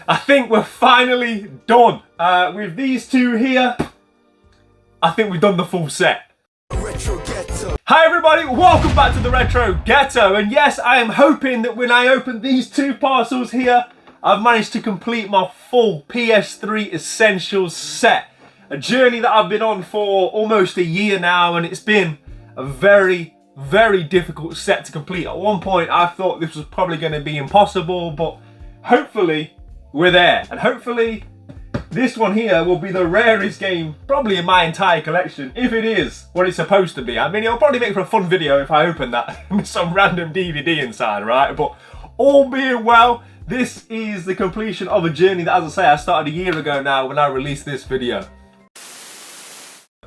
I think we're finally done. With these two here, I think we've done the full set. Retro Ghetto. Hi everybody, welcome back to the Retro Ghetto. And yes, I am hoping that when I open these two parcels here, I've managed to complete my full PS3 Essentials set. A journey that I've been on for almost a year now, and it's been a very, very difficult set to complete. At one point, I thought this was probably going to be impossible, but hopefully we're there. And hopefully this one here will be the rarest game probably in my entire collection, if it is what it's supposed to be. I mean, it'll probably make for a fun video if I open that with some random DVD inside, right? But all being well, this is the completion of a journey that, as I say, I started a year ago now when I released this video.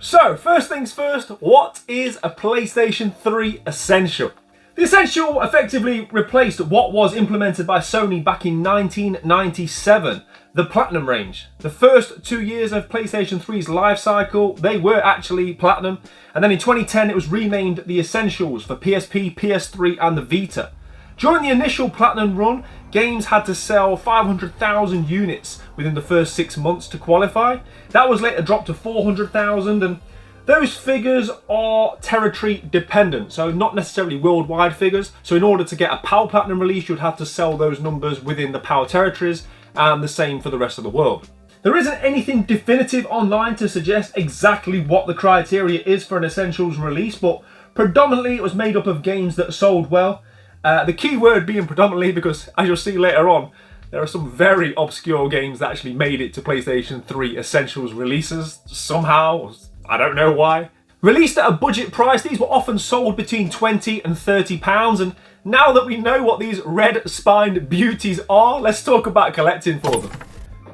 So, first things first, what is a PlayStation 3 Essential? The Essential effectively replaced what was implemented by Sony back in 1997, the Platinum range. The first 2 years of PlayStation 3's life cycle, they were actually Platinum, and then in 2010 it was renamed the Essentials for PSP, PS3 and the Vita. During the initial Platinum run, games had to sell 500,000 units within the first 6 months to qualify. That was later dropped to 400,000, and those figures are territory dependent, so not necessarily worldwide figures. So in order to get a PAL Platinum release, you'd have to sell those numbers within the PAL territories, and the same for the rest of the world. There isn't anything definitive online to suggest exactly what the criteria is for an Essentials release, but predominantly it was made up of games that sold well. The key word being predominantly because, as you'll see later on, there are some very obscure games that actually made it to PlayStation 3 Essentials releases somehow. I don't know why. Released at a budget price, these were often sold between £20 and £30, and now that we know what these red-spined beauties are, let's talk about collecting for them.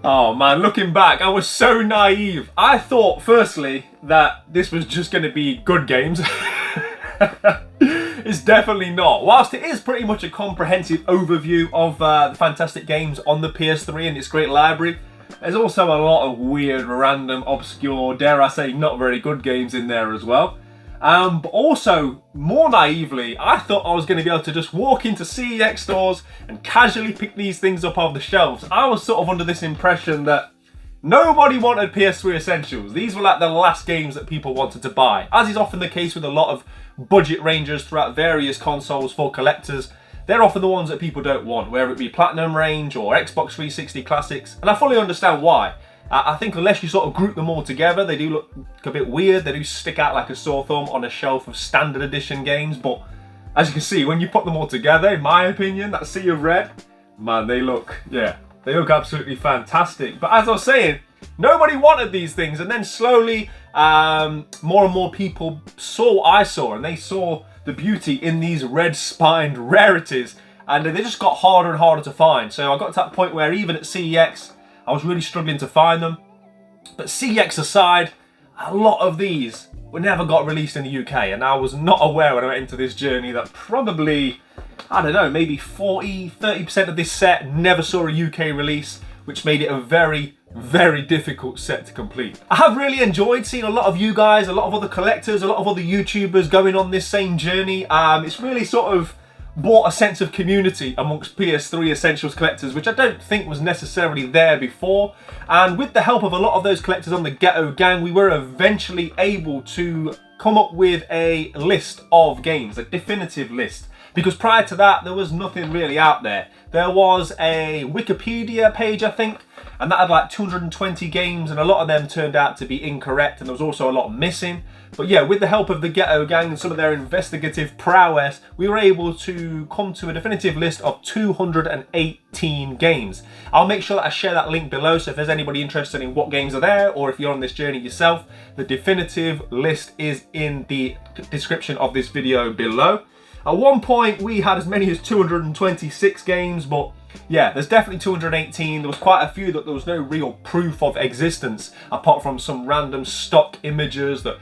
Oh man, looking back, I was so naive. I thought, firstly, that this was just going to be good games. It's definitely not. Whilst it is pretty much a comprehensive overview of the fantastic games on the PS3 and its great library, there's also a lot of weird, random, obscure, dare I say, not very good games in there as well. But also, more naively, I thought I was going to be able to just walk into CEX stores and casually pick these things up off the shelves. I was sort of under this impression that nobody wanted PS3 Essentials. These were like the last games that people wanted to buy. As is often the case with a lot of budget rangers throughout various consoles for collectors, they're often the ones that people don't want, whether it be Platinum range or Xbox 360 Classics. And I fully understand why. I think unless you sort of group them all together, they do look a bit weird. They do stick out like a sore thumb on a shelf of standard edition games. But as you can see, when you put them all together, in my opinion, that sea of red, man, they look absolutely fantastic. But as I was saying, nobody wanted these things, and then slowly more and more people saw what I saw, and they saw the beauty in these red-spined rarities, and they just got harder and harder to find. So I got to that point where even at CEX, I was really struggling to find them. But CEX aside, a lot of these were never got released in the UK, and I was not aware when I went into this journey that probably, I don't know, maybe 40-30% of this set never saw a UK release, which made it a very, very difficult set to complete. I have really enjoyed seeing a lot of you guys, a lot of other collectors, a lot of other YouTubers going on this same journey. It's really sort of brought a sense of community amongst PS3 Essentials collectors, which I don't think was necessarily there before. And with the help of a lot of those collectors on the Ghetto gang, we were eventually able to come up with a list of games, a definitive list. Because prior to that, there was nothing really out there. There was a Wikipedia page, I think, and that had like 220 games, and a lot of them turned out to be incorrect, and there was also a lot missing. But yeah, with the help of the Ghetto gang and some of their investigative prowess, we were able to come to a definitive list of 218 games. I'll make sure that I share that link below, so if there's anybody interested in what games are there, or if you're on this journey yourself, the definitive list is in the description of this video below. At one point, we had as many as 226 games, but yeah, there's definitely 218. There was quite a few that there was no real proof of existence, apart from some random stock images that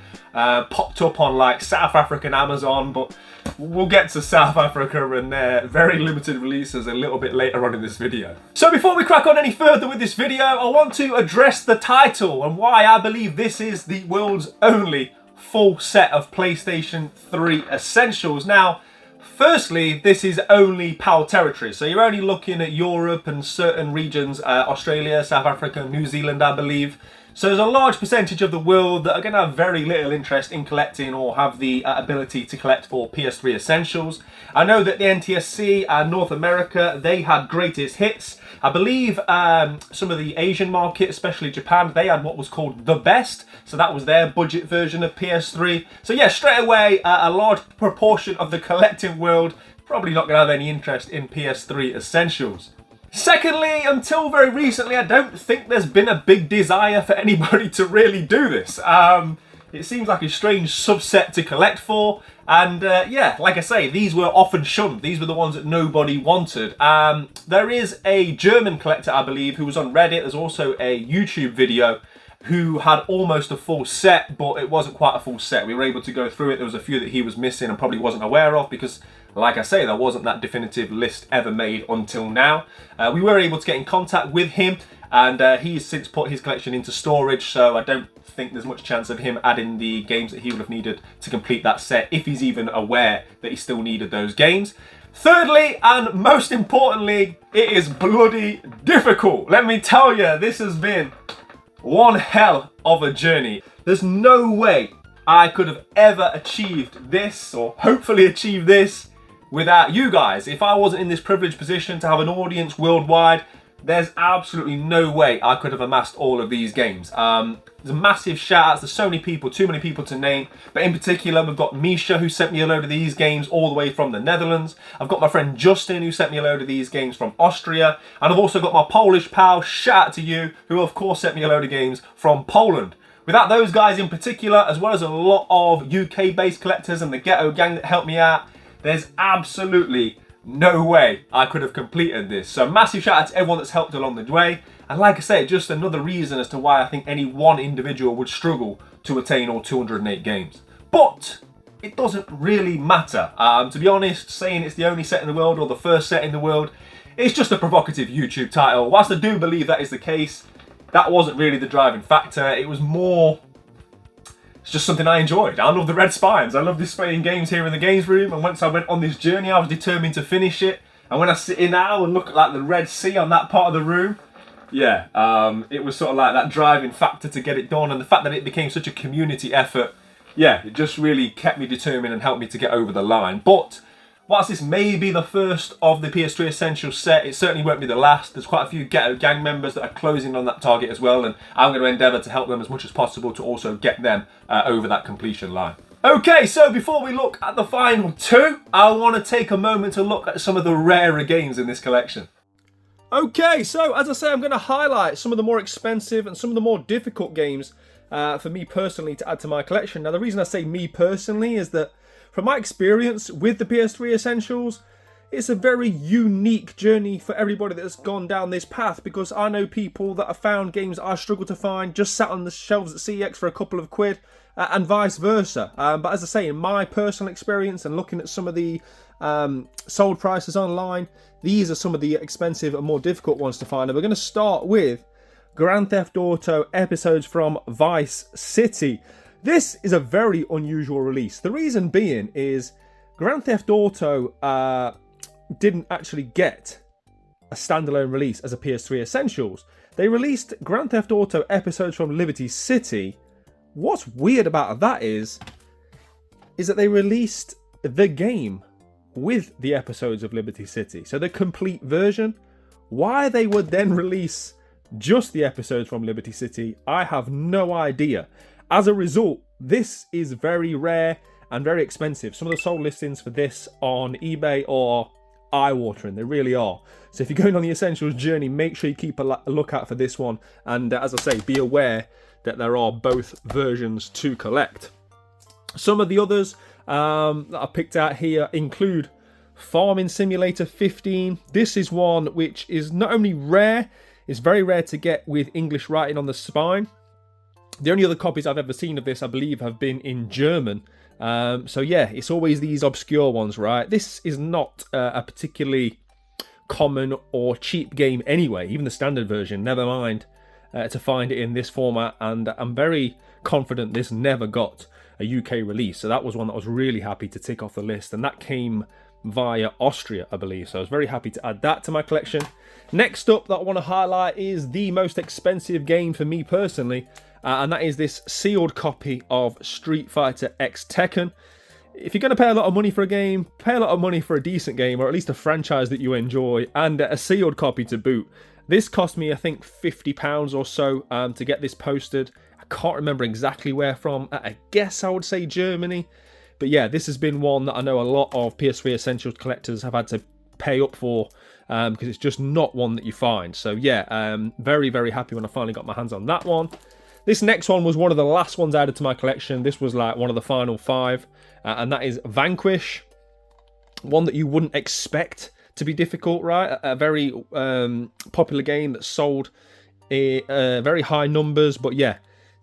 popped up on like South African Amazon, but we'll get to South Africa and their very limited releases a little bit later on in this video. So before we crack on any further with this video, I want to address the title and why I believe this is the world's only full set of PlayStation 3 Essentials. Now, Firstly, this is only PAL territory, so you're only looking at Europe and certain regions, Australia, South Africa, New Zealand, I believe. So there's a large percentage of the world that are going to have very little interest in collecting or have the ability to collect for PS3 Essentials. I know that the NTSC and North America, they had greatest hits. I believe some of the Asian market, especially Japan, they had what was called the best. So that was their budget version of PS3. So yeah, straight away, a large proportion of the collecting world probably not going to have any interest in PS3 Essentials. Secondly, until very recently, I don't think there's been a big desire for anybody to really do this. It seems like a strange subset to collect for. And yeah, like I say, these were often shunned. These were the ones that nobody wanted. There is a German collector, I believe, who was on Reddit. There's also a YouTube video who had almost a full set, but it wasn't quite a full set. We were able to go through it. There was a few that he was missing and probably wasn't aware of because, like I say, there wasn't that definitive list ever made until now. We were able to get in contact with him, and he's since put his collection into storage, so I don't think there's much chance of him adding the games that he would have needed to complete that set, if he's even aware that he still needed those games. Thirdly, and most importantly, it is bloody difficult. Let me tell you, this has been one hell of a journey. There's no way I could have ever achieved this, or hopefully achieved this, without you guys. If I wasn't in this privileged position to have an audience worldwide, there's absolutely no way I could have amassed all of these games. There's a massive shout outs. There's so many people, too many people to name. But in particular, we've got Misha, who sent me a load of these games all the way from the Netherlands. I've got my friend Justin, who sent me a load of these games from Austria. And I've also got my Polish pal, shout out to you, who of course sent me a load of games from Poland. Without those guys in particular, as well as a lot of UK-based collectors and the Ghetto gang that helped me out, there's absolutely no way I could have completed this. So massive shout out to everyone that's helped along the way. And like I say, just another reason as to why I think any one individual would struggle to attain all 208 games. But it doesn't really matter. To be honest, saying it's the only set in the world or the first set in the world, it's just a provocative YouTube title. Whilst I do believe that is the case, that wasn't really the driving factor. It was more, it's just something I enjoyed. I love the red spines. I love displaying games here in the games room. And once I went on this journey, I was determined to finish it. And when I sit in now and look at like the red sea on that part of the room, yeah, it was sort of like that driving factor to get it done. And the fact that it became such a community effort, yeah, it just really kept me determined and helped me to get over the line. But whilst this may be the first of the PS3 Essentials set, it certainly won't be the last. There's quite a few Ghetto gang members that are closing on that target as well, and I'm going to endeavour to help them as much as possible to also get them over that completion line. Okay, so before we look at the final two, I want to take a moment to look at some of the rarer games in this collection. Okay, so as I say, I'm going to highlight some of the more expensive and some of the more difficult games for me personally to add to my collection. Now, the reason I say me personally is that from my experience with the PS3 Essentials, it's a very unique journey for everybody that's gone down this path, because I know people that have found games I struggle to find just sat on the shelves at CEX for a couple of quid, and vice versa. But as I say, in my personal experience and looking at some of the sold prices online, these are some of the expensive and more difficult ones to find. And we're going to start with Grand Theft Auto episodes from Vice City. This is a very unusual release. The reason being is Grand Theft Auto didn't actually get a standalone release as a PS3 Essentials. They released Grand Theft Auto episodes from Liberty City. What's weird about that is that they released the game with the episodes of Liberty City. So the complete version. Why they would then release just the episodes from Liberty City, I have no idea. As a result, this is very rare and very expensive. Some of the sold listings for this on eBay are eye-watering. They really are. So if you're going on the Essentials journey, make sure you keep a lookout for this one. And as I say, be aware that there are both versions to collect. Some of the others that I picked out here include Farming Simulator 15. This is one which is not only rare, it's very rare to get with English writing on the spine. The only other copies I've ever seen of this, I believe, have been in German. So yeah, it's always these obscure ones, right? This is not a particularly common or cheap game anyway, even the standard version, never mind to find it in this format. And I'm very confident this never got a UK release. So that was one that I was really happy to tick off the list. And that came via Austria, I believe. So I was very happy to add that to my collection. Next up that I want to highlight is the most expensive game for me personally, and that is this sealed copy of Street Fighter X Tekken. If you're going to pay a lot of money for a game, pay a lot of money for a decent game, or at least a franchise that you enjoy, and a sealed copy to boot. This cost me, I think, £50 or so to get this posted. I can't remember exactly where from. I guess I would say Germany. But yeah, this has been one that I know a lot of PS3 Essentials collectors have had to pay up for, because it's just not one that you find. So yeah, very, very happy when I finally got my hands on that one. This next one was one of the last ones added to my collection. This was like one of the final 5, and that is Vanquish. One that you wouldn't expect to be difficult, right? A very popular game that sold very high numbers, but yeah,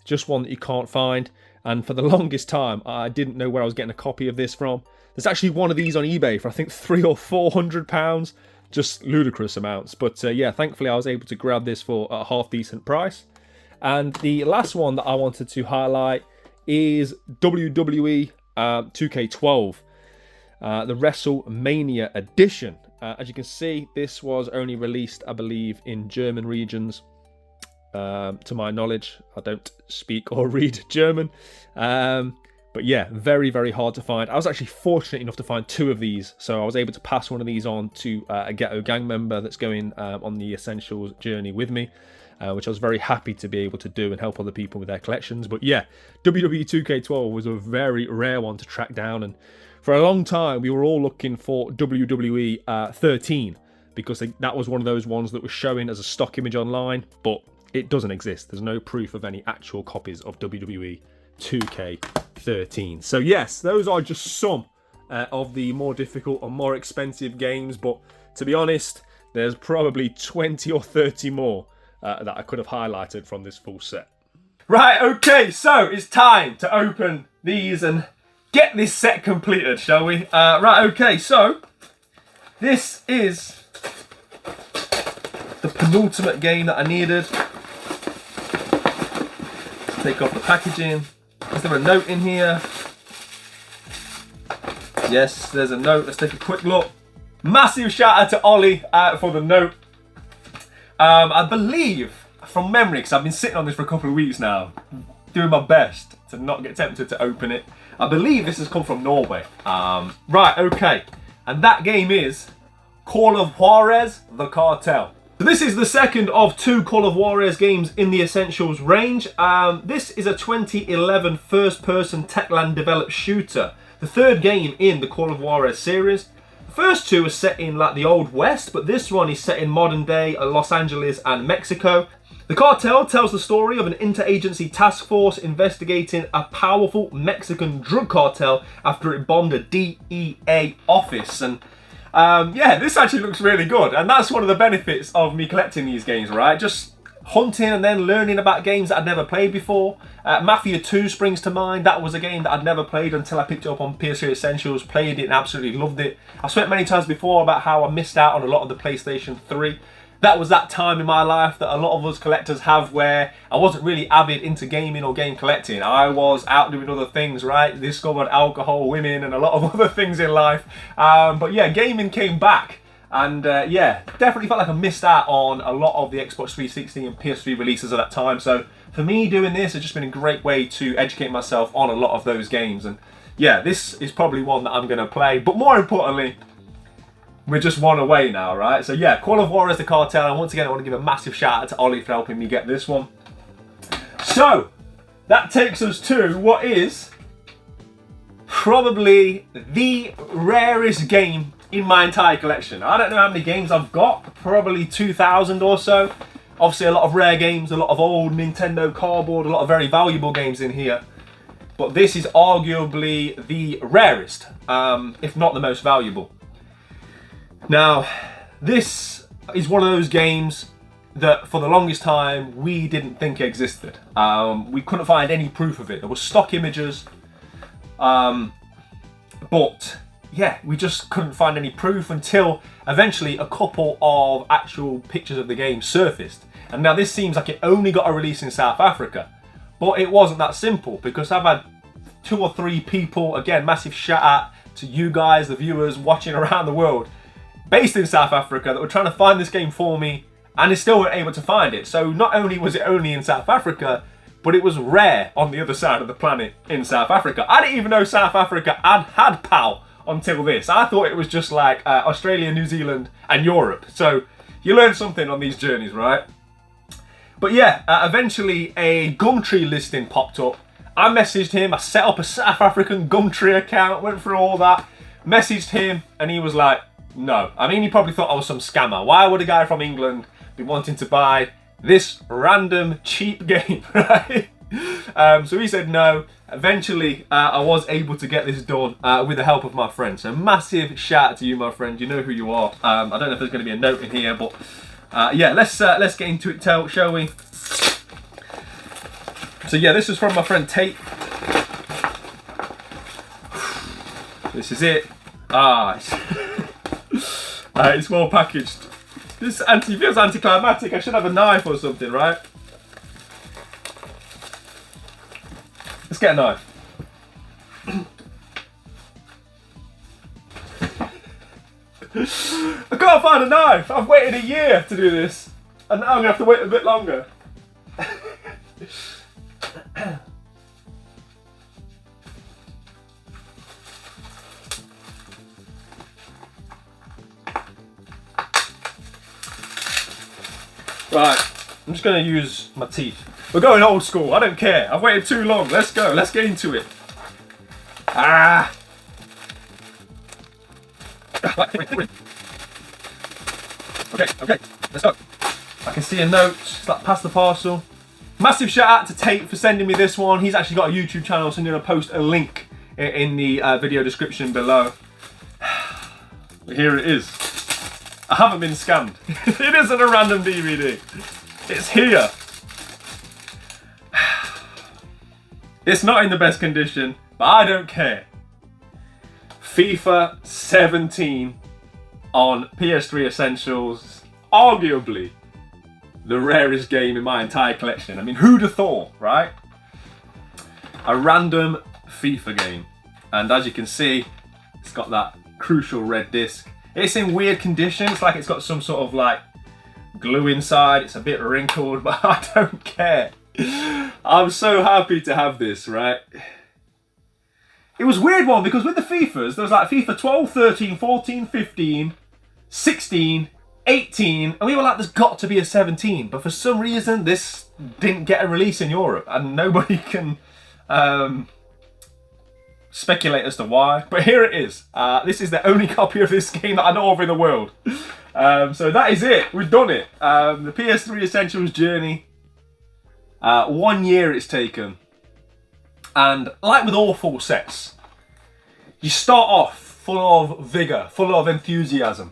just one that you can't find. And for the longest time, I didn't know where I was getting a copy of this from. There's actually one of these on eBay for I think £300 or £400, just ludicrous amounts. But yeah, thankfully I was able to grab this for a half decent price. And the last one that I wanted to highlight is WWE 2K12, the WrestleMania edition. As you can see, this was only released, I believe, in German regions. To my knowledge, I don't speak or read German. But yeah, very, very hard to find. I was actually fortunate enough to find 2 of these, so I was able to pass one of these on to a Ghetto gang member that's going on the Essentials journey with me, which I was very happy to be able to do and help other people with their collections. But yeah, WWE 2K12 was a very rare one to track down, and for a long time we were all looking for WWE 13, because that was one of those ones that was showing as a stock image online, but it doesn't exist. There's no proof of any actual copies of WWE 2K13. So yes, those are just some of the more difficult or more expensive games, but to be honest, there's probably 20 or 30 more that I could have highlighted from this full set. Right, okay, so it's time to open these and get this set completed, shall we? Right, okay, so this is the penultimate game that I needed. Take off the packaging. Is there a note in here? Yes, there's a note. Let's take a quick look. Massive shout out to Ollie for the note. I believe, from memory, because I've been sitting on this for a couple of weeks now, doing my best to not get tempted to open it. I believe this has come from Norway. Right, okay. And that game is Call of Juarez, The Cartel. So this is the second of 2 Call of Juarez games in the Essentials range. This is a 2011 first-person Techland developed shooter, the 3rd game in the Call of Juarez series. The first 2 are set in like the Old West, but this one is set in modern day Los Angeles and Mexico. The Cartel tells the story of an interagency task force investigating a powerful Mexican drug cartel after it bombed a DEA office. And yeah, this actually looks really good, and that's one of the benefits of me collecting these games, right? Just hunting and then learning about games that I'd never played before. Mafia 2 springs to mind. That was a game that I'd never played until I picked it up on PS3 Essentials, played it and absolutely loved it. I've spoken many times before about how I missed out on a lot of the PlayStation 3. That was that time in my life that a lot of us collectors have where I wasn't really avid into gaming or game collecting. I was out doing other things, right? Discovered alcohol, women, and a lot of other things in life. But yeah, gaming came back. And yeah, definitely felt like I missed out on a lot of the Xbox 360 and PS3 releases at that time. So for me, doing this has just been a great way to educate myself on a lot of those games. And yeah, this is probably one that I'm going to play. But more importantly, we're just one away now, right? So yeah, Call of Juarez, The Cartel. And once again, I want to give a massive shout out to Ollie for helping me get this one. So that takes us to what is probably the rarest game in my entire collection. I don't know how many games I've got, probably 2,000 or so. Obviously a lot of rare games, a lot of old Nintendo cardboard, a lot of very valuable games in here. But this is arguably the rarest, if not the most valuable. Now, this is one of those games that for the longest time we didn't think existed. We couldn't find any proof of it. There were stock images, but yeah, we just couldn't find any proof until eventually a couple of actual pictures of the game surfaced. And now this seems like it only got a release in South Africa, but it wasn't that simple, because I've had 2 or 3 people, again, massive shout out to you guys, the viewers watching around the world, based in South Africa, that were trying to find this game for me, and they still weren't able to find it. So not only was it only in South Africa, but it was rare on the other side of the planet in South Africa. I didn't even know South Africa had PAL until this. I thought it was just like Australia, New Zealand, and Europe. So you learn something on these journeys, right? But yeah, eventually a Gumtree listing popped up. I messaged him, I set up a South African Gumtree account, went through all that, messaged him, and he was like, no. I mean, he probably thought I was some scammer. Why would a guy from England be wanting to buy this random cheap game, right? So he said no. Eventually, I was able to get this done with the help of my friend. So massive shout out to you, my friend. You know who you are. I don't know if there's going to be a note in here, but yeah, let's get into it, shall we? So yeah, this is from my friend Tate. This is it. It's well packaged. This feels anticlimactic. I should have a knife or something, right? Let's get a knife. I can't find a knife. I've waited a year to do this, and now I'm gonna have to wait a bit longer. Right, I'm just going to use my teeth. We're going old school, I don't care. I've waited too long. Let's go, let's get into it. Okay, let's go. I can see a note, it's like past the parcel. Massive shout out to Tate for sending me this one. He's actually got a YouTube channel, so I'm going to post a link in the video description below. But here it is. I haven't been scammed. It isn't a random DVD. It's here. It's not in the best condition, but I don't care. FIFA 17 on PS3 Essentials. Arguably the rarest game in my entire collection. I mean, who'd have thought, right? A random FIFA game. And as you can see, it's got that crucial red disc. It's in weird condition. It's like it's got some sort of like glue inside. It's a bit wrinkled, but I don't care. I'm so happy to have this, right? It was a weird one because with the FIFAs, there was like FIFA 12, 13, 14, 15, 16, 18, and we were like, there's got to be a 17. But for some reason, this didn't get a release in Europe, and nobody can speculate as to why, but here it is. This is the only copy of this game that I know of in the world. So that is it. We've done it. The PS3 Essentials journey. 1 year it's taken. And like with all full sets, you start off full of vigour, full of enthusiasm.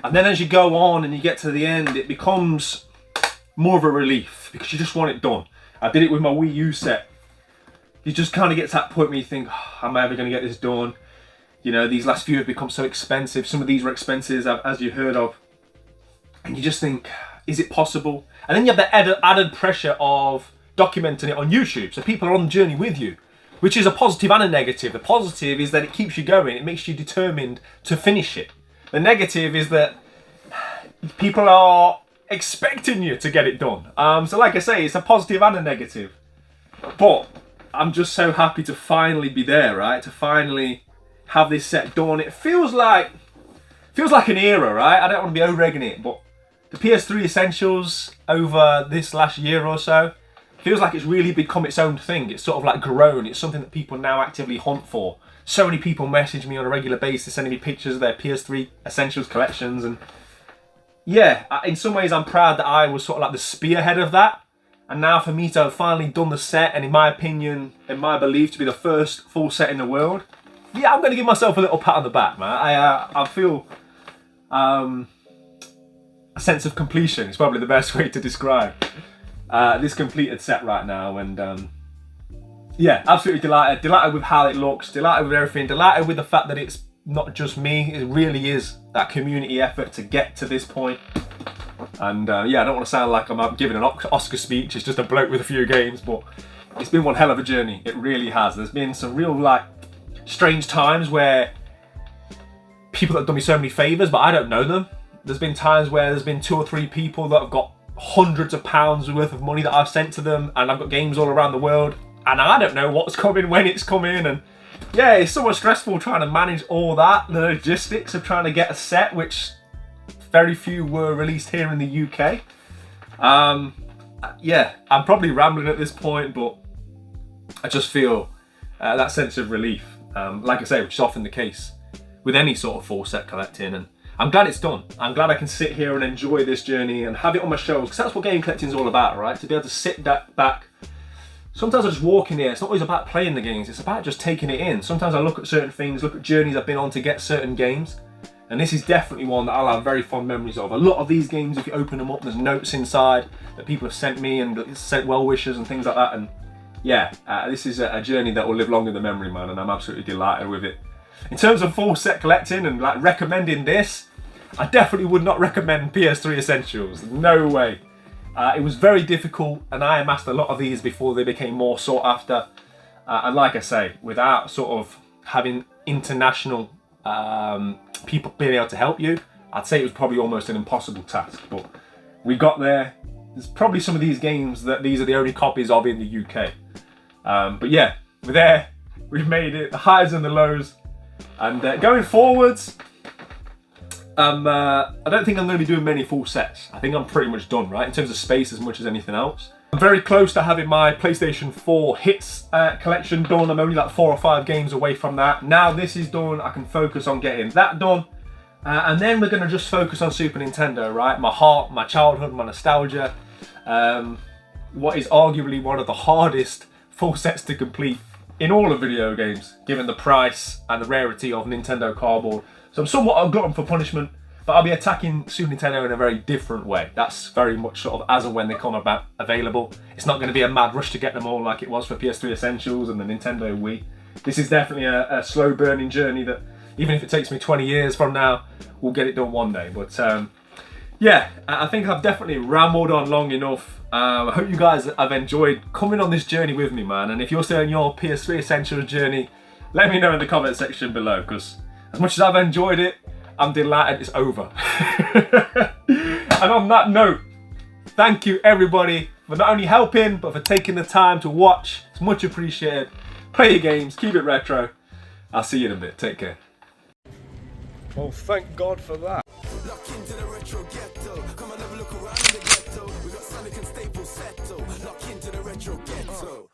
And then as you go on and you get to the end, it becomes more of a relief because you just want it done. I did it with my Wii U set. You just kind of get to that point where you think, oh, am I ever going to get this done? You know, these last few have become so expensive. Some of these were expensive, as you heard of. And you just think, is it possible? And then you have the added pressure of documenting it on YouTube. So people are on the journey with you, which is a positive and a negative. The positive is that it keeps you going. It makes you determined to finish it. The negative is that people are expecting you to get it done. So like I say, it's a positive and a negative. But I'm just so happy to finally be there, right? To finally have this set done. It feels like an era, right? I don't want to be over-egging it, but the PS3 Essentials over this last year or so feels like it's really become its own thing. It's sort of like grown. It's something that people now actively hunt for. So many people message me on a regular basis, sending me pictures of their PS3 Essentials collections, and yeah, in some ways I'm proud that I was sort of like the spearhead of that. And now for me to have finally done the set, and in my opinion, in my belief, to be the first full set in the world, yeah, I'm going to give myself a little pat on the back, man. I feel a sense of completion is probably the best way to describe this completed set right now. And yeah, absolutely delighted. Delighted with how it looks, delighted with everything, delighted with the fact that it's not just me. It really is that community effort to get to this point. And yeah, I don't want to sound like I'm giving an Oscar speech. It's just a bloke with a few games, but it's been one hell of a journey. It really has. There's been some real like strange times where people that have done me so many favours, but I don't know them. There's been times where there's been 2 or 3 people that have got hundreds of pounds worth of money that I've sent to them, and I've got games all around the world, and I don't know what's coming, when it's coming, and yeah, it's somewhat stressful trying to manage all that, the logistics of trying to get a set, which very few were released here in the UK. Yeah, I'm probably rambling at this point, but I just feel that sense of relief, like I say, which is often the case with any sort of full set collecting, and I'm glad it's done. I'm glad I can sit here and enjoy this journey and have it on my shelves, because that's what game collecting is all about, right? To be able to sit back. Sometimes I just walk in here, it's not always about playing the games, it's about just taking it in. Sometimes I look at certain things, look at journeys I've been on to get certain games, and this is definitely one that I'll have very fond memories of. A lot of these games, if you open them up, there's notes inside that people have sent me and sent well wishes and things like that, and yeah, this is a journey that will live long in the memory, man, and I'm absolutely delighted with it. In terms of full set collecting and like recommending this, I definitely would not recommend PS3 Essentials. No way. It was very difficult, and I amassed a lot of these before they became more sought after. And like I say, without sort of having international people being able to help you, I'd say it was probably almost an impossible task. But we got there. There's probably some of these games that these are the only copies of in the UK. But yeah, we're there. We've made it. The highs and the lows. And going forwards, I don't think I'm going to be doing many full sets. I think I'm pretty much done, right, in terms of space as much as anything else. I'm very close to having my PlayStation 4 hits collection done. I'm only like 4 or 5 games away from that. Now this is done, I can focus on getting that done. And then we're going to just focus on Super Nintendo, right? My heart, my childhood, my nostalgia. What is arguably one of the hardest full sets to complete in all of video games, given the price and the rarity of Nintendo cardboard. So I'm somewhat a glutton for punishment, but I'll be attacking Super Nintendo in a very different way. That's very much sort of as and when they come about available. It's not going to be a mad rush to get them all like it was for PS3 Essentials and the Nintendo Wii. This is definitely a slow burning journey that, even if it takes me 20 years from now, we'll get it done one day. But yeah, I think I've definitely rambled on long enough. I hope you guys have enjoyed coming on this journey with me, man. And if you're still on your PS3 Essentials journey, let me know in the comment section below, because as much as I've enjoyed it, I'm delighted it's over. And on that note, thank you everybody for not only helping, but for taking the time to watch. It's much appreciated. Play your games, keep it retro. I'll see you in a bit. Take care. Well, thank God for that. Lock into the retro ghetto. Come and have a look around in the ghetto. We got Sonic and Staples settle. Lock into the retro ghetto.